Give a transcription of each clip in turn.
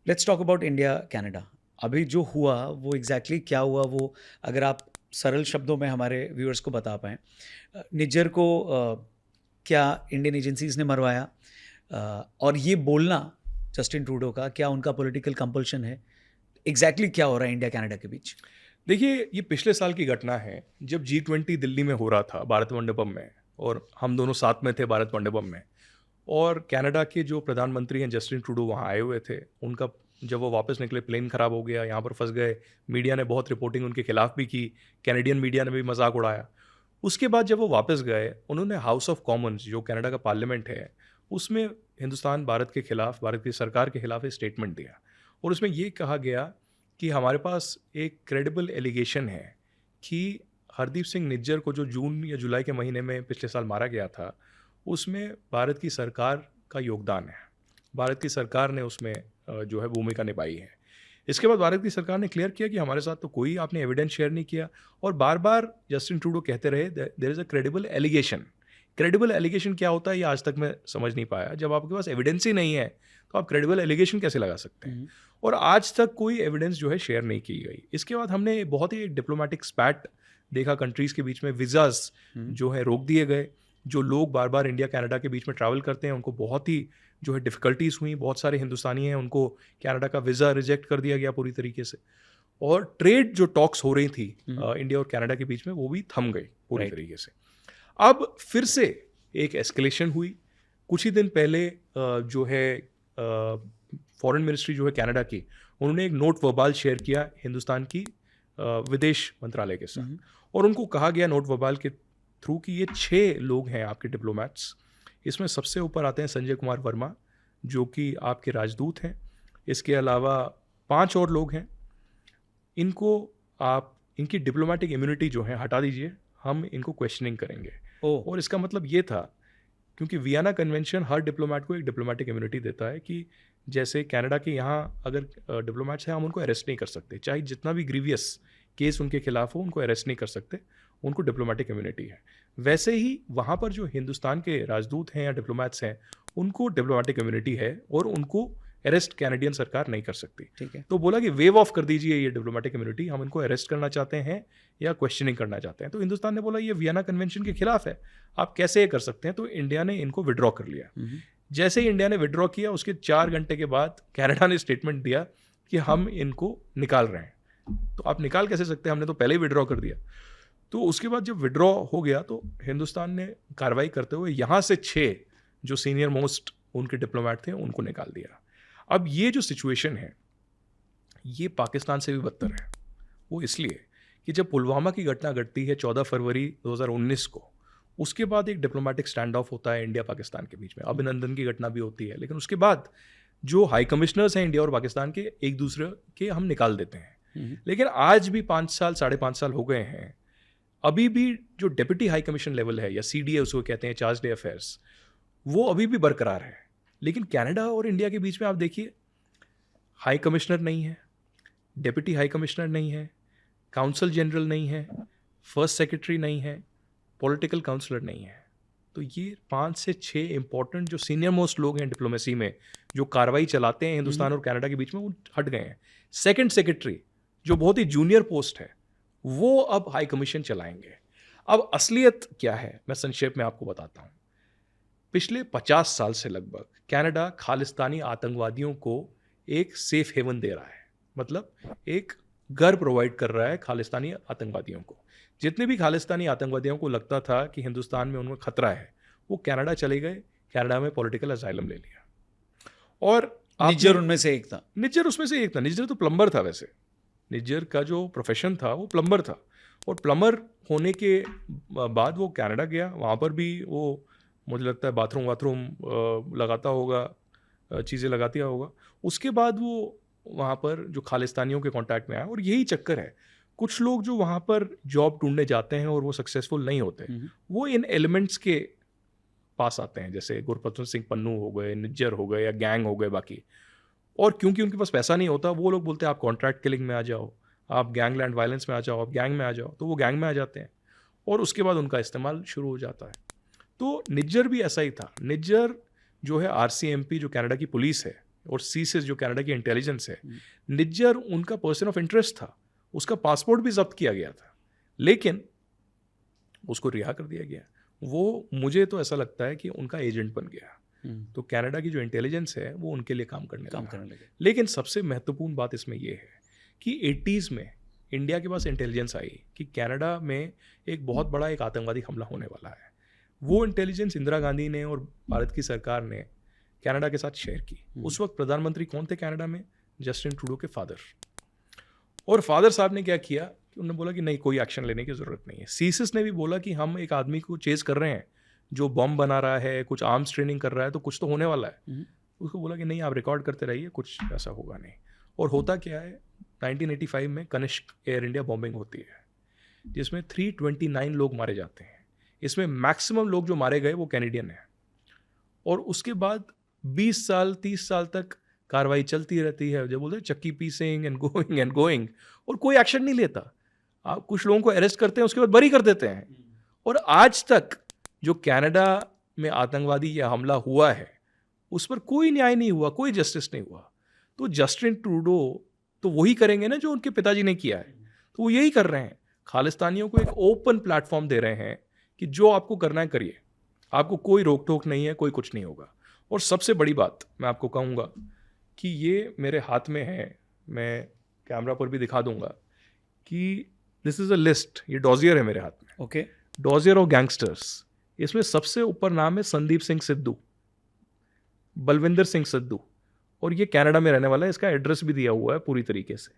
Let's talk about India Canada. अभी जो हुआ वो एग्जैक्टली क्या हुआ, वो अगर आप सरल शब्दों में हमारे व्यूअर्स को बता पाएँ। निज्जर को क्या इंडियन एजेंसीज ने मरवाया? और ये बोलना जस्टिन ट्रूडो का, क्या उनका पॉलिटिकल कंपल्शन है? एग्जैक्टली क्या हो रहा है इंडिया कनाडा के बीच? देखिए, ये पिछले साल की घटना है जब G20 दिल्ली में हो रहा था, भारत मंडपम में, और हम दोनों साथ में थे भारत मंडपम में। और कनाडा के जो प्रधानमंत्री हैं जस्टिन ट्रूडो वहाँ आए हुए थे। उनका जब वो वापस निकले, प्लेन ख़राब हो गया, यहाँ पर फंस गए। मीडिया ने बहुत रिपोर्टिंग उनके खिलाफ भी की, कैनेडियन मीडिया ने भी मजाक उड़ाया। उसके बाद जब वो वापस गए, उन्होंने हाउस ऑफ कॉमन्स, जो कनाडा का पार्लियामेंट है, उसमें हिंदुस्तान भारत के खिलाफ, भारत की सरकार के खिलाफ एक स्टेटमेंट दिया। और उसमें ये कहा गया कि हमारे पास एक क्रेडिबल एलिगेशन है कि हरदीप सिंह निज्जर को जो जून या जुलाई के महीने में पिछले साल मारा गया था, उसमें भारत की सरकार का योगदान है। भारत की सरकार ने उसमें जो है भूमिका निभाई है। इसके बाद भारत की सरकार ने क्लियर किया कि हमारे साथ तो कोई आपने एविडेंस शेयर नहीं किया। और बार बार जस्टिन ट्रूडो कहते रहे there is a credible allegation. Credible allegation क्या होता है, ये आज तक मैं समझ नहीं पाया। जब आपके पास एविडेंस ही नहीं है तो आप क्रेडिबल एलिगेशन कैसे लगा सकते हैं? और आज तक कोई एविडेंस जो है शेयर नहीं की गई। इसके बाद हमने बहुत ही डिप्लोमेटिक स्पैट देखा कंट्रीज़ के बीच में। वीज़ाज़ जो है रोक दिए गए। जो लोग बार बार इंडिया कनाडा के बीच में ट्रैवल करते हैं उनको बहुत ही जो है डिफ़िकल्टीज़ हुई। बहुत सारे हिंदुस्तानी हैं, उनको कनाडा का वीज़ा रिजेक्ट कर दिया गया पूरी तरीके से। और ट्रेड जो टॉक्स हो रही थी इंडिया और कनाडा के बीच में, वो भी थम गई पूरी राइट। तरीके से। अब फिर से एक एस्केलेशन हुई। कुछ ही दिन पहले जो है फॉरेन मिनिस्ट्री जो है कनाडा की, उन्होंने एक नोट वर्बाल शेयर किया हिंदुस्तान की विदेश मंत्रालय के साथ। और उनको कहा गया नोट वर्बाल के थ्रू कि ये 6 लोग हैं आपके डिप्लोमैट्स। इसमें सबसे ऊपर आते हैं संजय कुमार वर्मा, जो कि आपके राजदूत हैं। इसके अलावा 5 और लोग हैं। इनको आप, इनकी डिप्लोमेटिक इम्यूनिटी जो है हटा दीजिए, हम इनको क्वेश्चनिंग करेंगे। ओह। और इसका मतलब ये था, क्योंकि वियना कन्वेंशन हर डिप्लोमेट को एक डिप्लोमेटिक इम्यूनिटी देता है कि जैसे कनाडा के यहाँ अगर डिप्लोमेट्स हैं, हम उनको अरेस्ट नहीं कर सकते, चाहे जितना भी ग्रीवियस केस उनके खिलाफ हो, उनको अरेस्ट नहीं कर सकते, उनको डिप्लोमेटिक इम्यूनिटी है। वैसे ही वहाँ पर जो हिंदुस्तान के राजदूत हैं या डिप्लोमेट्स हैं, उनको डिप्लोमेटिक इम्यूनिटी है और उनको अरेस्ट कैनेडियन सरकार नहीं कर सकती। ठीक है। तो बोला कि वेव ऑफ कर दीजिए ये डिप्लोमेटिक इम्यूनिटी, हम इनको अरेस्ट करना चाहते हैं या क्वेश्चनिंग करना चाहते हैं। तो हिंदुस्तान ने बोला ये वियना कन्वेंशन के खिलाफ है, आप कैसे ये कर सकते हैं? तो इंडिया ने इनको विड्रॉ कर लिया। जैसे ही इंडिया ने विड्रॉ किया, उसके 4 घंटे के बाद कनाडा ने स्टेटमेंट दिया कि हम इनको निकाल रहे हैं। तो आप निकाल कैसे सकते हैं, हमने तो पहले ही विड्रॉ कर दिया। तो उसके बाद जब विड्रॉ हो गया तो हिंदुस्तान ने कार्रवाई करते हुए यहाँ से 6 जो सीनियर मोस्ट उनके डिप्लोमेट थे उनको निकाल दिया। अब ये जो सिचुएशन है ये पाकिस्तान से भी बदतर है। वो इसलिए कि जब पुलवामा की घटना घटती है 14 फरवरी 2019 को, उसके बाद एक डिप्लोमेटिक स्टैंड ऑफ होता है इंडिया पाकिस्तान के बीच में। अभिनंदन की घटना भी होती है, लेकिन उसके बाद जो हाई कमिश्नर्स हैं इंडिया और पाकिस्तान के, एक दूसरे के हम निकाल देते हैं। लेकिन आज भी 5 साल 5.5 साल हो गए हैं, अभी भी जो डेप्यूटी हाई कमीशन लेवल है या CDA उसको कहते हैं, चार्ज डे अफेयर्स, वो अभी भी बरकरार है। लेकिन कनाडा और इंडिया के बीच में आप देखिए, हाई कमिश्नर नहीं है, डेप्यूटी हाई कमिश्नर नहीं है, काउंसल जनरल नहीं है, फर्स्ट सेक्रेटरी नहीं है, पॉलिटिकल काउंसलर नहीं है। तो ये 5 से 6 इंपॉर्टेंट जो सीनियर मोस्ट लोग हैं डिप्लोमेसी में, जो कार्रवाई चलाते हैं हिंदुस्तान और कनाडा के बीच में, वो हट गए हैं। सेकंड सेक्रेटरी जो बहुत ही जूनियर पोस्ट है, वो अब हाई कमीशन चलाएंगे। अब असलियत क्या है, मैं संक्षेप में आपको बताता हूँ। पिछले 50 साल से लगभग कनाडा खालिस्तानी आतंकवादियों को एक सेफ हेवन दे रहा है। मतलब एक घर प्रोवाइड कर रहा है खालिस्तानी आतंकवादियों को। जितने भी खालिस्तानी आतंकवादियों को लगता था कि हिंदुस्तान में उनमें खतरा है, वो कनाडा चले गए, कनाडा में पॉलिटिकल असाइलम ले लिया। और निज्जर उनमें से एक था। निज्जर उसमें से एक था। निज्जर तो प्लम्बर था। वैसे निज्जर का जो प्रोफेशन था वो प्लम्बर था। और प्लम्बर होने के बाद वो कनाडा गया। वहाँ पर भी वो, मुझे लगता है, बाथरूम लगाता होगा, चीज़ें लगाती होगा। उसके बाद वो वहाँ पर जो खालिस्तानियों के कांटेक्ट में आया। और यही चक्कर है, कुछ लोग जो वहाँ पर जॉब ढूंढने जाते हैं और वो सक्सेसफुल नहीं होते, वो इन एलिमेंट्स के पास आते हैं, जैसे गुरबचन सिंह पन्नू हो गए, निज्जर हो गए या गैंग हो गए बाकी। और क्योंकि उनके पास पैसा नहीं होता, वो लोग बोलते हैं आप कॉन्ट्रैक्ट किलिंग में आ जाओ, आप गैंगलैंड वायलेंस में आ जाओ, आप गैंग में आ जाओ। तो वो गैंग में आ जाते हैं और उसके बाद उनका इस्तेमाल शुरू हो जाता है। तो निज्जर भी ऐसा ही था। निज्जर जो है RCMP जो कनाडा की पुलिस है, और सीसेस जो कनाडा की इंटेलिजेंस है, निज्जर उनका पर्सन ऑफ इंटरेस्ट था, उसका पासपोर्ट भी जब्त किया गया था, लेकिन उसको रिहा कर दिया गया। वो मुझे तो ऐसा लगता है कि उनका एजेंट बन गया। तो कनाडा की जो इंटेलिजेंस है वो उनके लिए काम करने लगे। लेकिन सबसे महत्वपूर्ण बात इसमें ये है कि 80s में इंडिया के पास इंटेलिजेंस आई कि कनाडा में एक बहुत बड़ा एक आतंकवादी हमला होने वाला है। वो इंटेलिजेंस इंदिरा गांधी ने और भारत की सरकार ने कनाडा के साथ शेयर की। उस वक्त प्रधानमंत्री कौन थे कनाडा में? जस्टिन ट्रूडो के फादर। और फादर साहब ने क्या किया कि उन्होंने बोला कि नहीं, कोई एक्शन लेने की ज़रूरत नहीं है। सीसिस ने भी बोला कि हम एक आदमी को चेज कर रहे हैं जो बम बना रहा है, कुछ आर्म्स ट्रेनिंग कर रहा है, तो कुछ तो होने वाला है। उसको बोला कि नहीं, आप रिकॉर्ड करते रहिए, कुछ ऐसा होगा नहीं। और होता क्या है, 1985 में कनिष्क एयर इंडिया बॉम्बिंग होती है जिसमें 329 लोग मारे जाते हैं। इसमें मैक्सिमम लोग जो मारे गए वो कैनेडियन हैं। और उसके बाद 20 साल 30 साल तक कार्रवाई चलती रहती है, जो बोलते हैं चक्की पीसिंग एंड गोइंग, और कोई एक्शन नहीं लेता। आप कुछ लोगों को अरेस्ट करते हैं, उसके बाद बरी कर देते हैं। और आज तक जो कनाडा में आतंकवादी या हमला हुआ है उस पर कोई न्याय नहीं हुआ, कोई जस्टिस नहीं हुआ। तो जस्टिन ट्रूडो तो वही करेंगे ना जो उनके पिताजी ने किया है, तो वो यही कर रहे हैं। खालिस्तानियों को एक ओपन प्लेटफॉर्म दे रहे हैं कि जो आपको करना है करिए, आपको कोई रोक टोक नहीं है, कोई कुछ नहीं होगा। और सबसे बड़ी बात मैं आपको कहूँगा कि ये मेरे हाथ में है, मैं कैमरा पर भी दिखा दूंगा कि दिस इज़ अ लिस्ट। ये डॉजियर है मेरे हाथ में। Okay, dossier of gangsters. इसमें सबसे ऊपर नाम है संदीप सिंह सिद्धू, बलविंदर सिंह सिद्धू, और ये कनाडा में रहने वाला है। इसका एड्रेस भी दिया हुआ है पूरी तरीके से।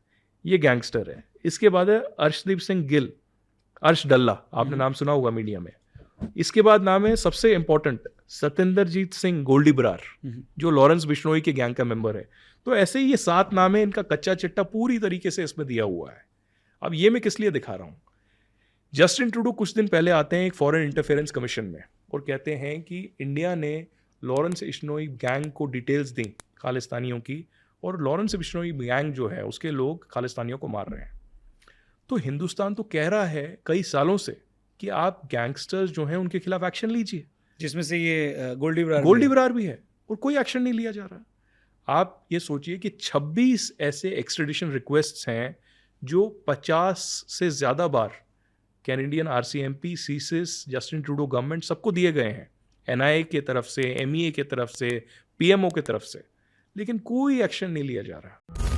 ये गैंगस्टर है। इसके बाद है अर्शदीप सिंह गिल, अर्श डल्ला, आपने नाम सुना होगा मीडिया में। इसके बाद नाम है सबसे इंपॉर्टेंट सतेंद्रजीत सिंह गोल्डी बरार, जो लॉरेंस बिश्नोई के गैंग का मेंबर है। तो ऐसे ही ये 7 नाम है, इनका कच्चा चिट्टा पूरी तरीके से इसमें दिया हुआ है। अब ये मैं किस लिए दिखा रहा हूँ, जस्टिन ट्रूडो कुछ दिन पहले आते हैं एक फॉरेन इंटरफेरेंस कमीशन में और कहते हैं कि इंडिया ने लॉरेंस बिश्नोई गैंग को डिटेल्स दी खालिस्तानियों की, और लॉरेंस बिश्नोई गैंग जो है उसके लोग खालिस्तानियों को मार रहे हैं। तो हिंदुस्तान तो कह रहा है कई सालों से कि आप गैंगस्टर्स जो हैं उनके खिलाफ एक्शन लीजिए, जिसमें से ये गोल्डी बरार भी है, और कोई एक्शन नहीं लिया जा रहा। आप ये सोचिए कि 26 ऐसे एक्सट्रेडिशन रिक्वेस्ट्स हैं जो 50 से ज़्यादा बार Canadian RCMP, CSIS, Justin Trudeau government सबको दिए गए हैं, NIA के तरफ से, MEA के तरफ से, PMO के तरफ से, लेकिन कोई एक्शन नहीं लिया जा रहा।